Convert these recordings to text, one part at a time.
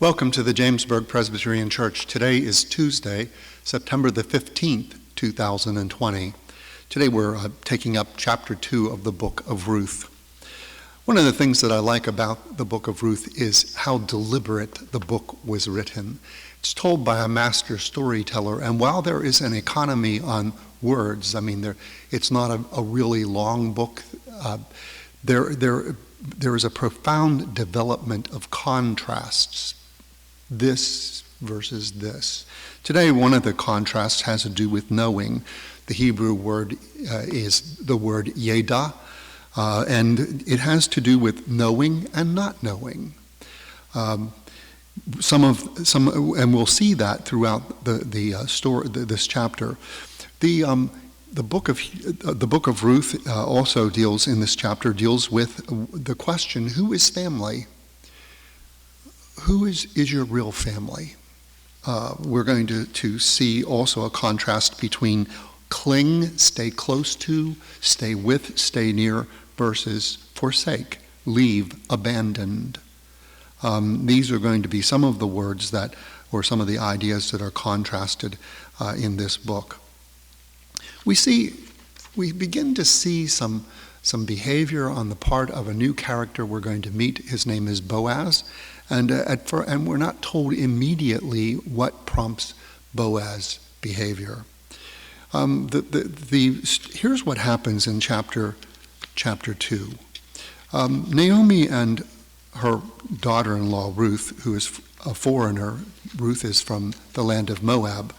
Welcome to the Jamesburg Presbyterian Church. Today is Tuesday, September the 15th, 2020. Today we're taking up chapter 2 of the book of Ruth. One of the things that I like about the book of Ruth is how deliberate the book was written. It's told by a master storyteller, and while there is an economy on words, it's not a really long book, there is a profound development of contrasts. This versus this. Today, one of the contrasts has to do with knowing. The Hebrew word is the word yeda, and it has to do with knowing and not knowing. And we'll see that throughout the story, this chapter. The book of Ruth also deals with the question: who is family? Who is your real family? We're going to see also a contrast between cling, stay close to, stay with, stay near, versus forsake, leave, abandoned. These are going to be some of the words or some of the ideas that are contrasted in this book. We begin to see some behavior on the part of a new character we're going to meet. His name is Boaz. And we're not told immediately what prompts Boaz's behavior. Here's what happens in chapter 2. Naomi and her daughter-in-law Ruth, who is a foreigner, Ruth is from the land of Moab,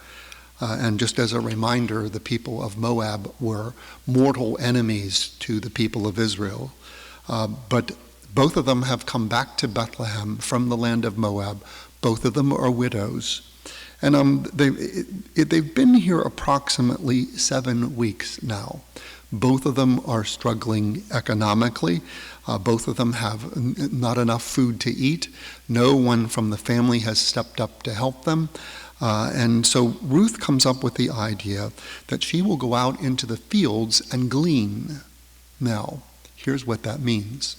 and just as a reminder, the people of Moab were mortal enemies to the people of Israel, but both of them have come back to Bethlehem from the land of Moab. Both of them are widows. And they've been here approximately 7 weeks now. Both of them are struggling economically. Both of them have not enough food to eat. No one from the family has stepped up to help them. And so Ruth comes up with the idea that she will go out into the fields and glean. Now, here's what that means.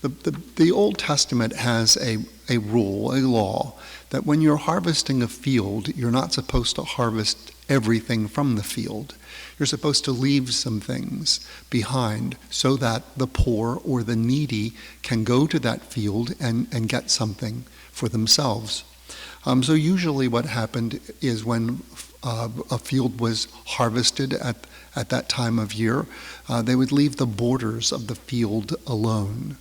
The Old Testament has a rule, a law, that when you're harvesting a field, you're not supposed to harvest everything from the field. You're supposed to leave some things behind so that the poor or the needy can go to that field and get something for themselves. So usually what happened is when a field was harvested at that time of year, they would leave the borders of the field alone.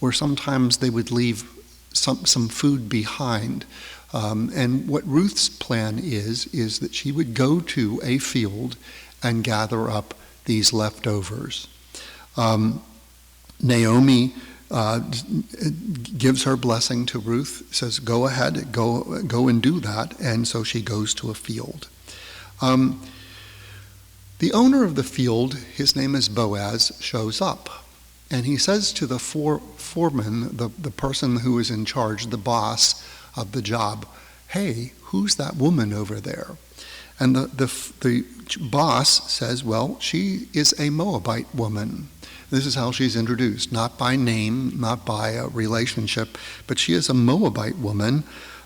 Or sometimes they would leave some food behind. And what Ruth's plan is that she would go to a field and gather up these leftovers. Naomi gives her blessing to Ruth, says, go ahead, go and do that. And so she goes to a field. The owner of the field, his name is Boaz, shows up. And he says to the foreman, the person who is in charge, the boss of the job, hey, who's that woman over there? And the boss says, well, she is a Moabite woman. This is how she's introduced, not by name, not by a relationship, but she is a Moabite woman,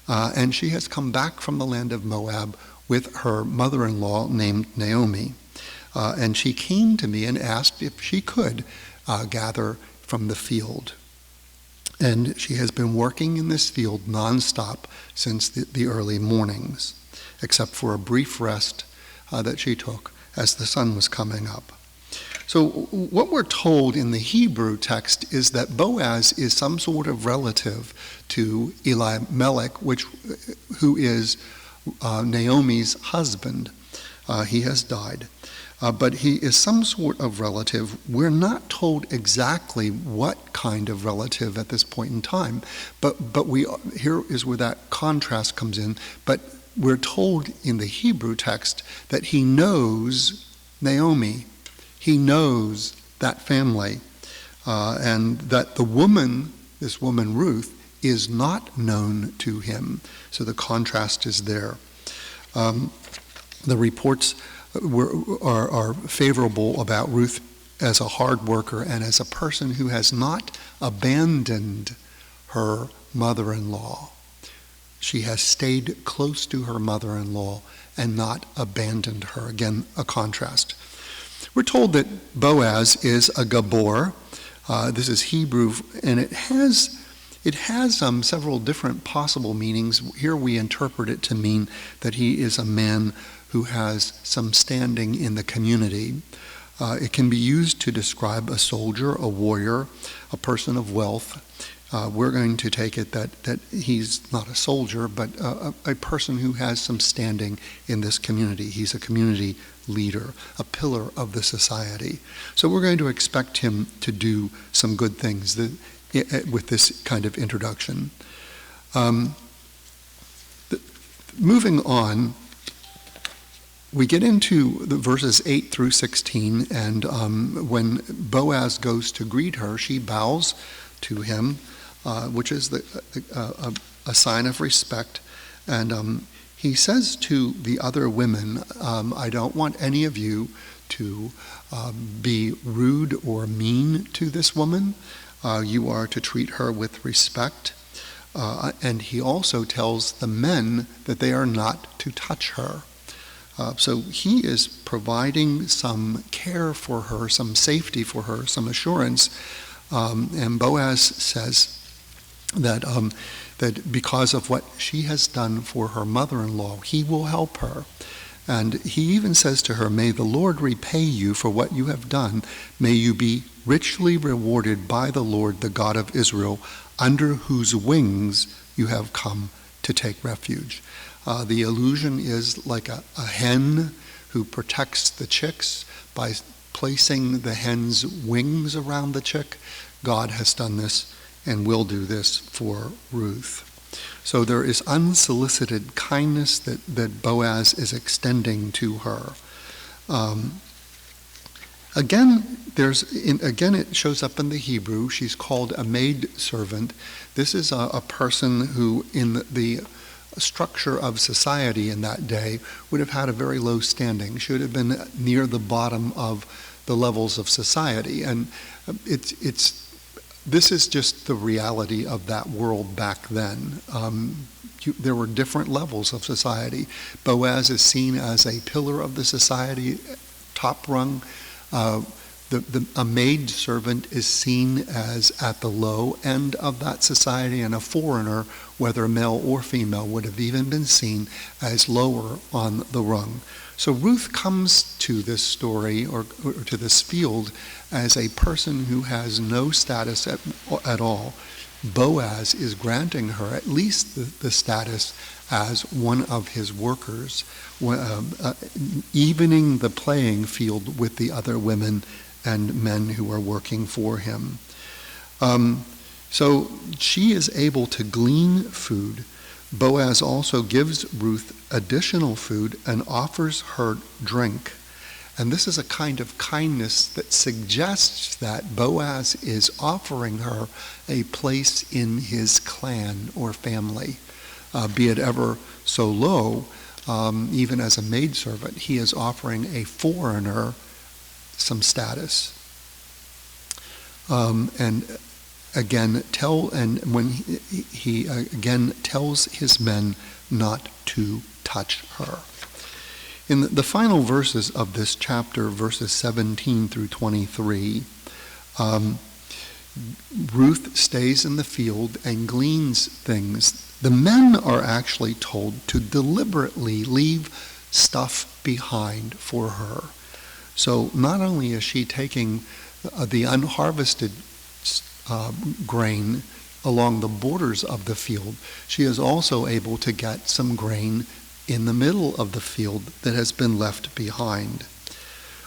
and she has come back from the land of Moab with her mother-in-law named Naomi. And she came to me and asked if she could gather from the field. And she has been working in this field nonstop since the early mornings, except for a brief rest that she took as the sun was coming up. So what we're told in the Hebrew text is that Boaz is some sort of relative to Elimelech, who is Naomi's husband. He has died. But he is some sort of relative. We're not told exactly what kind of relative at this point in time, but here is where that contrast comes in. But we're told in the Hebrew text that he knows Naomi. He knows that family, and that this woman Ruth, is not known to him. So the contrast is there. The reports are favorable about Ruth as a hard worker and as a person who has not abandoned her mother-in-law. She has stayed close to her mother-in-law and not abandoned her. Again, a contrast. We're told that Boaz is a Gabor. This is Hebrew, and it has several different possible meanings. Here we interpret it to mean that he is a man who has some standing in the community. It can be used to describe a soldier, a warrior, a person of wealth. We're going to take it that he's not a soldier, but a person who has some standing in this community. He's a community leader, a pillar of the society. So we're going to expect him to do some good things with this kind of introduction. Moving on, we get into the verses 8 through 16, and when Boaz goes to greet her, she bows to him, which is a sign of respect. And he says to the other women, I don't want any of you to be rude or mean to this woman. You are to treat her with respect. And he also tells the men that they are not to touch her. So he is providing some care for her, some safety for her, some assurance. And Boaz says that because of what she has done for her mother-in-law, he will help her. And he even says to her, may the Lord repay you for what you have done. May you be richly rewarded by the Lord, the God of Israel, under whose wings you have come to take refuge. The allusion is like a hen who protects the chicks by placing the hen's wings around the chick. God has done this and will do this for Ruth. So there is unsolicited kindness that Boaz is extending to her. Again, it shows up in the Hebrew. She's called a maidservant. This is a person who, in the structure of society in that day, would have had a very low standing, should have been near the bottom of the levels of society. And this is just the reality of that world back then. There were different levels of society. Boaz is seen as a pillar of the society, top rung. A maid servant is seen as at the low end of that society, and a foreigner, whether male or female, would have even been seen as lower on the rung. So Ruth comes to this story or to this field as a person who has no status at all. Boaz is granting her at least the status as one of his workers, evening the playing field with the other women and men who are working for him. So she is able to glean food. Boaz also gives Ruth additional food and offers her drink. And this is a kind of kindness that suggests that Boaz is offering her a place in his clan or family, be it ever so low. Even as a maidservant, he is offering a foreigner some status. And when he again tells his men not to touch her. In the final verses of this chapter, verses 17 through 23, Ruth stays in the field and gleans things. The men are actually told to deliberately leave stuff behind for her. So not only is she taking the unharvested grain along the borders of the field, she is also able to get some grain in the middle of the field that has been left behind.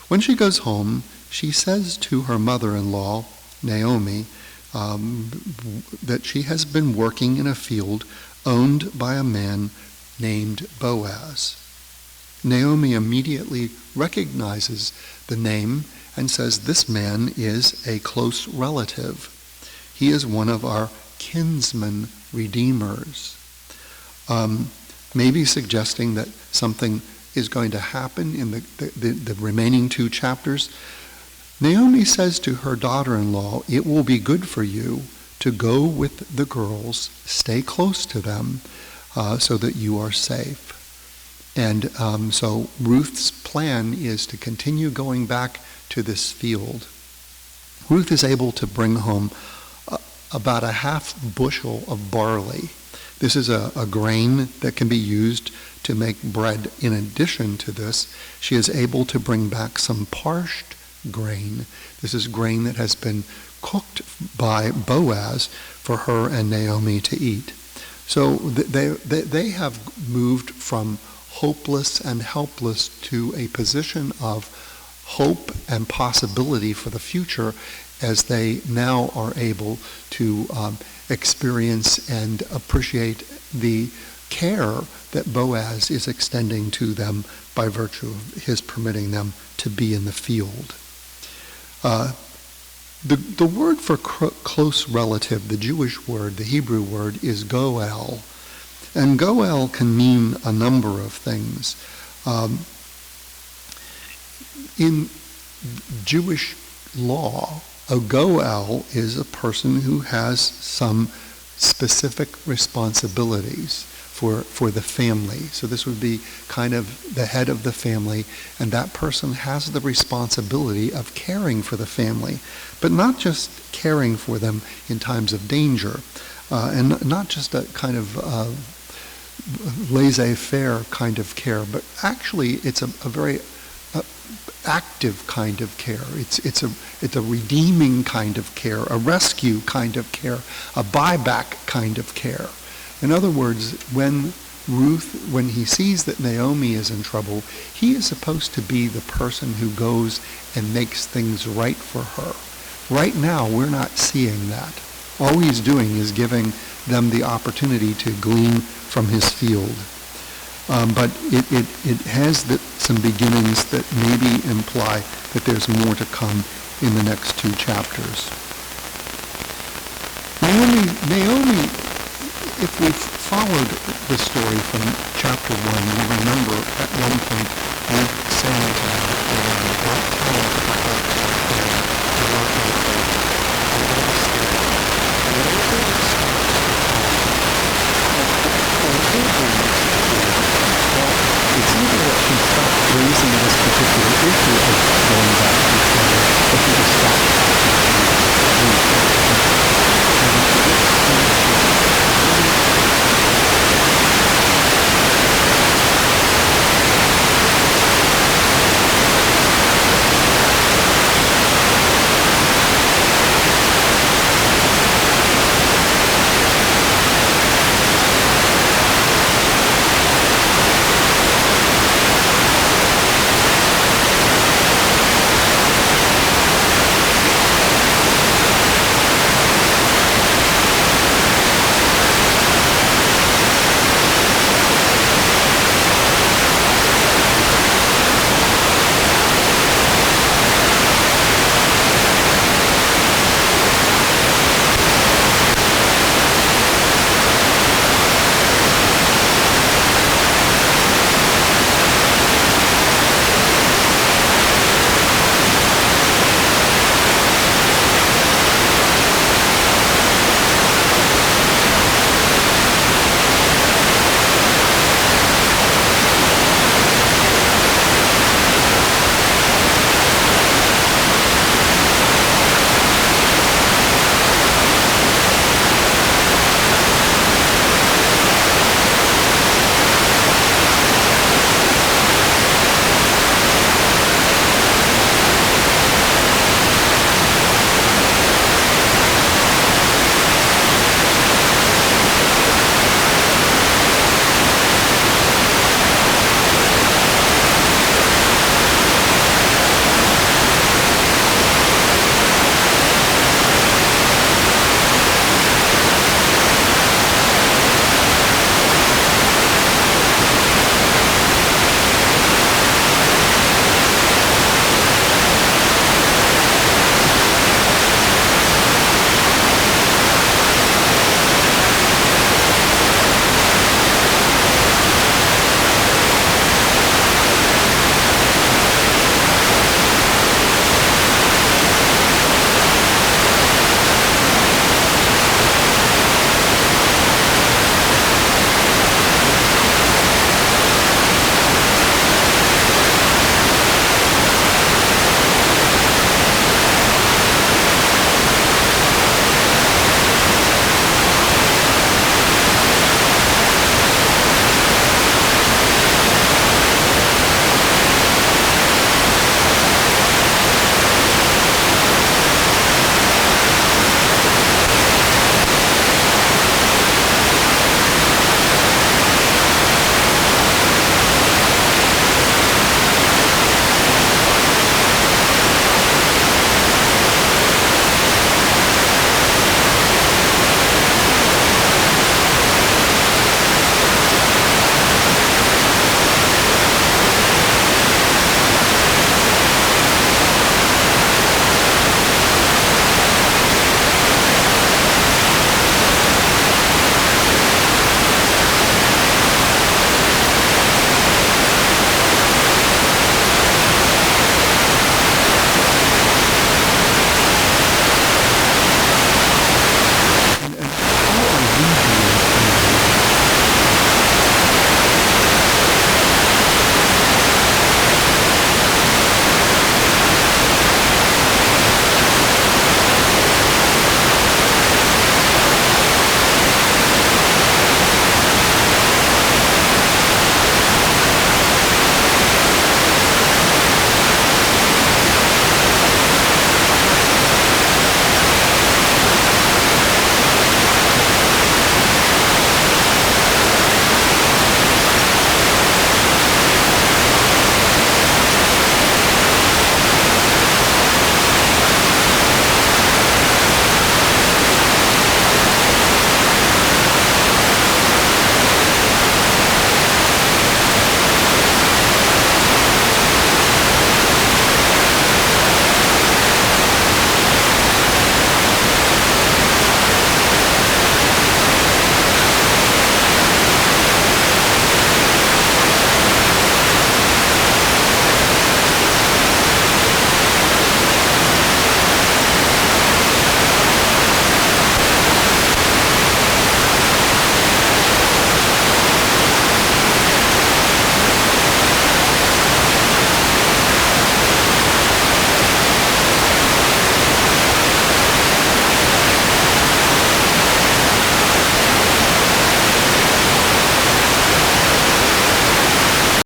When she goes home, she says to her mother-in-law, Naomi, that she has been working in a field owned by a man named Boaz. Naomi immediately recognizes the name and says, this man is a close relative. He is one of our kinsman redeemers. Maybe suggesting that something is going to happen in the remaining two chapters. Naomi says to her daughter-in-law, it will be good for you to go with the girls, stay close to them, so that you are safe. And so Ruth's plan is to continue going back to this field. Ruth is able to bring home about a half bushel of barley. This is a grain that can be used to make bread. In addition to this, she is able to bring back some parched grain. This is grain that has been cooked by Boaz for her and Naomi to eat. So they have moved from hopeless and helpless to a position of hope and possibility for the future, as they now are able to experience and appreciate the care that Boaz is extending to them by virtue of his permitting them to be in the field. The word for close relative, the Jewish word, the Hebrew word, is goel. And goel can mean a number of things. In Jewish law, a goel is a person who has some specific responsibilities for the family. So this would be kind of the head of the family, and that person has the responsibility of caring for the family, but not just caring for them in times of danger, and not just a kind of laissez-faire kind of care, but actually it's a very active kind of care. It's a redeeming kind of care, a rescue kind of care, a buyback kind of care. In other words, when he sees that Naomi is in trouble, he is supposed to be the person who goes and makes things right for her. Right now, we're not seeing that. All he's doing is giving them the opportunity to glean from his field. But it has some beginnings that maybe imply that there's more to come in the next two chapters. Naomi, if we've followed the story from chapter 1, you remember at one point Ruth saying to Naomi, "Don't tell him about the work of the Lord." It's either that she stopped raising this particular issue of going back to Israel, or she just stopped